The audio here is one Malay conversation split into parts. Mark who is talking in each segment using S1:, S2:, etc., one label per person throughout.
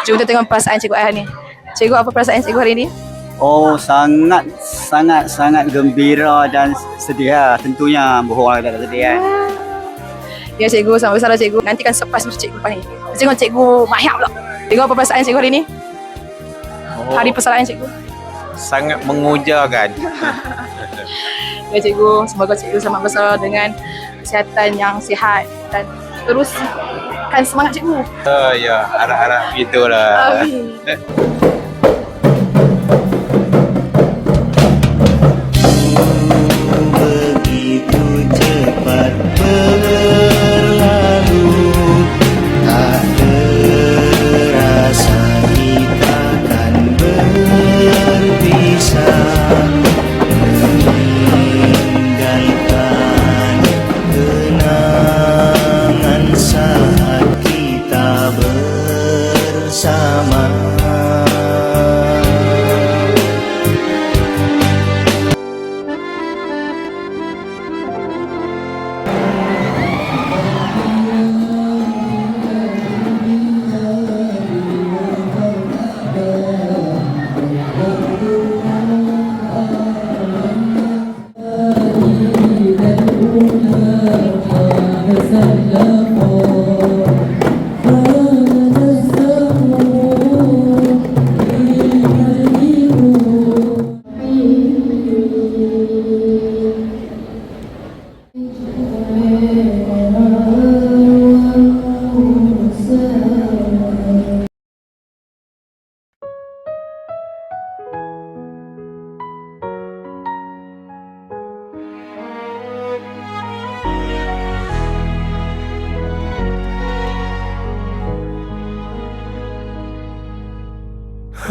S1: Jom kita tengok perasaan Cikgu Ayhan ni. Cikgu, apa perasaan Cikgu hari ni?
S2: Oh, sangat gembira dan sedih lah. Tentunya bohong lah tak sedih kan.
S1: Ya Cikgu, sama besar Cikgu. Nantikan surprise untuk Cikgu lepas ni. Tengok Cikgu Mahyam pula. Cikgu, apa perasaan Cikgu hari ni? Hari persalinan Cikgu.
S3: Sangat mengujakan.
S1: Ya Cikgu, semoga Cikgu selamat besar dengan kesihatan yang sihat dan teruskan semangat Cikgu.
S3: Ya, harap-harap begitulah.
S1: Amin.
S4: Begitu cepat berlalu, tak terasa kita akan berpisah, meninggalkan kenangan saat kita bersama.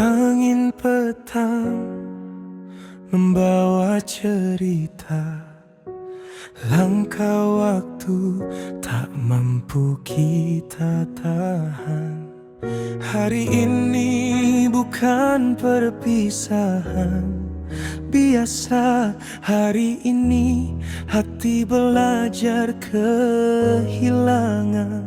S4: Angin petang membawa cerita, langkah waktu tak mampu kita tahan. Hari ini bukan perpisahan biasa, hari ini hati belajar kehilangan.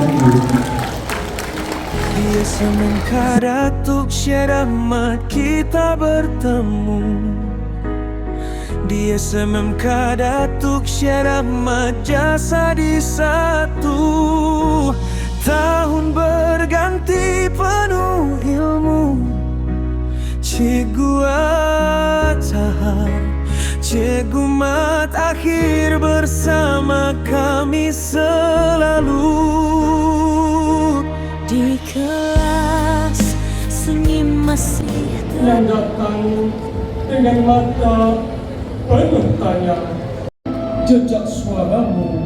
S4: Dia semangka datuk syaramat kita bertemu, dia semangka datuk syaramat jasa di satu. Tahun berganti penuh ilmu, Cikgu Azhar, Cikgu Mat akhir bersama kami selalu.
S5: Di kelas sunyi masih
S6: yang datang dengan mata penuh tanya, jejak suaramu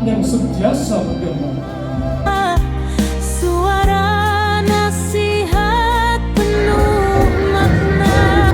S6: yang sentiasa bergema.
S5: suara nasihat penuh makna.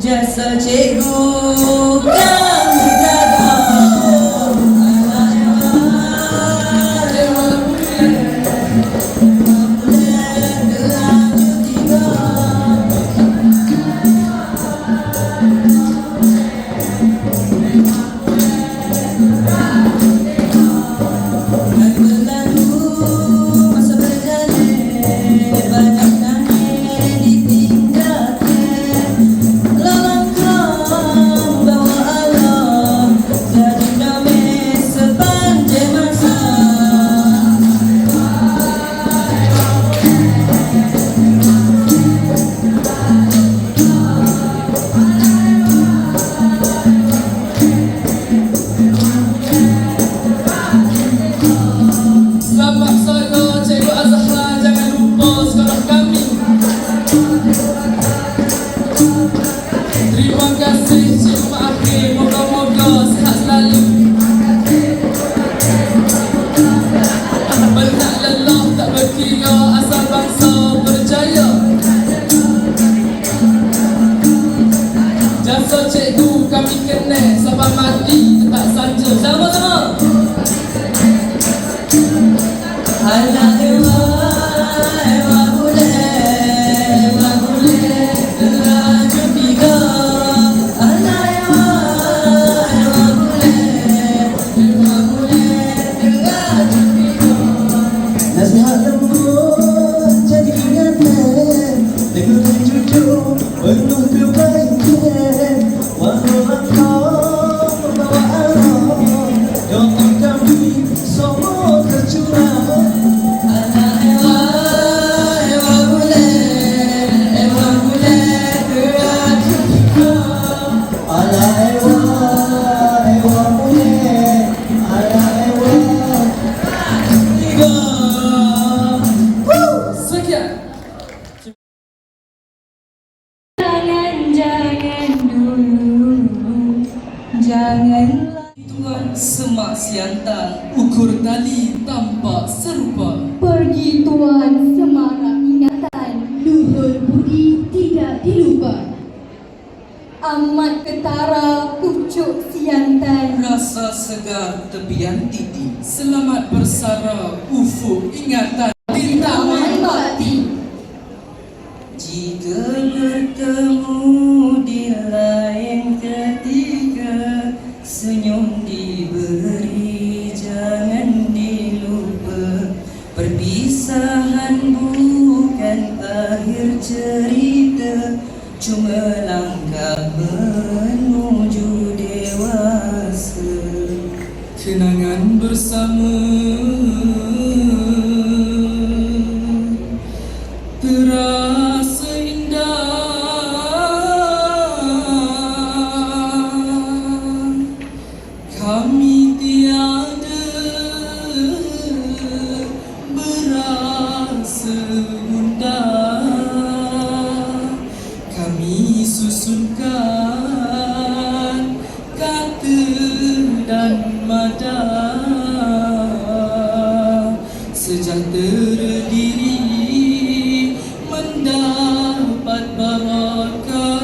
S7: Jasa cikgu cikgu kami kenal sampai mati tetap saja. Sama-sama. Anak ewa, ewa boleh teraju tiga. Anak ewa, ewa boleh teraju tiga. Nasihat lembut jadi ingatan, teguh dan jujur penuh kebaikan. Walau engkau membawa arah, doa kami semua tercurah. Anak ewa, ewa boleh teraju tiga. Anak ewa, ewa boleh teraju tiga. Sekian.
S5: Jangan dulu, janganlah.
S7: Tuan semak siantan, ukur tali tampak serupa.
S5: Pergi tuan semarak ingatan, luhur budi tidak dilupa. Amat ketara pucuk siantan,
S7: Rasa segar tepian titik, selamat bersara ufuk ingatan
S5: taman
S7: rintangan.
S5: bakti.
S7: Jika bertemu di lain ketika, senyum diberi jangan dilupa. Perpisahan bukan akhir cerita, cuma langkah menuju dewasa. Kenangan bersama terasa indah. Kami tiada berasa gundah. Kami susunkan kata dan mada, sejahtera diri mendapat barakah.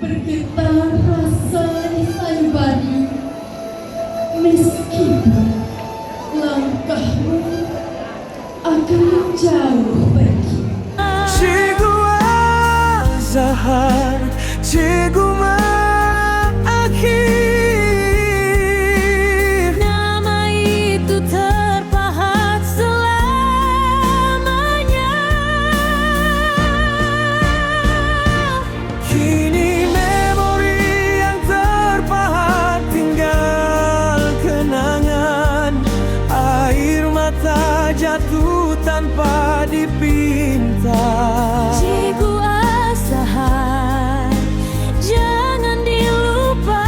S5: Bergetar rasa di sanubari, meskipun langkahmu akan jauh pergi.
S4: Cikgu Azhar, Cikgu Akhir.
S5: Nama itu terpahat selamanya.
S4: Kini memori yang terpahat tinggal kenangan. Air mata jatuh tanpa dipinta.
S5: Cikgu Azhar, jangan dilupa.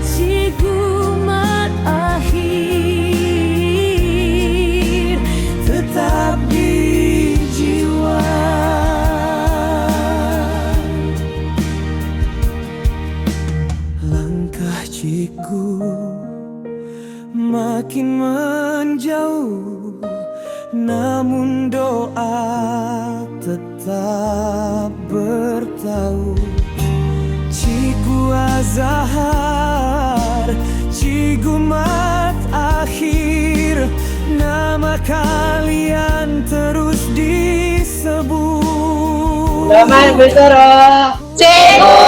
S5: Cikgu mat akhir,
S4: Tetap di jiwa. Langkah cikgu makin menjauh, namun doa tetap bertaut. Cikgu Azhar, Cikgu mat akhir, nama kalian terus disebut.
S1: Selamat bersara Cikgu